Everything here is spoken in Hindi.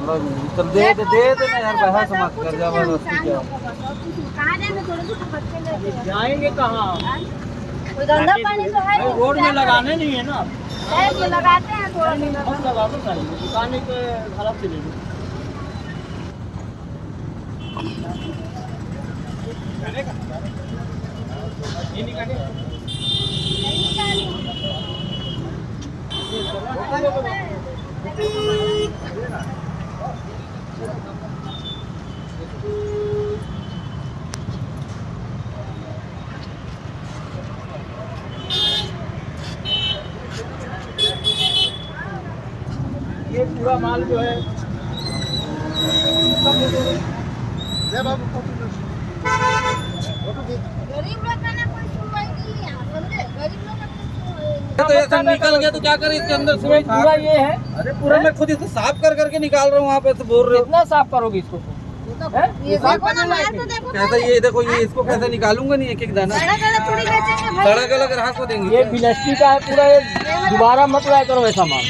थोड़ा चल दे देना यार, बहस मत कर, जबरदस्ती क्या। कहाँ जाएंगे, थोड़े से बच्चे लेके जाएंगे कहाँ? कोई धंधा पानी तो है नहीं, रोड में लगाने नहीं है ना। है जो लगाते हैं थोड़ा हम लगा दो सारी दुकान के खराब चले गए। ये निकाले ये पूरा माल जो है गरीब लोग का ना कोई सुनवाई नहीं है, समझे? गरीब लोग का कोई सुनवाई नहीं। तो ये सब निकल गया तो क्या करे इसके अंदर से? पूरा ये है। अरे पूरा मैं खुद इसको साफ कर करके निकाल रहा हूँ, वहाँ पे तो बोल रहे हो कितना साफ करोगे इसको? ये देखो ना, माल तो देखो कैसे? ये देखो, ये इसको कैसे निकालूंगा नहीं एक एक दाना? सड़क अलग थोड़ी बेचेंगे भाई। सड़क अलग ग्राहक को देंगे। ये बिलस्टी का है पूरा, ये दोबारा मत लाया करो ऐसा माल।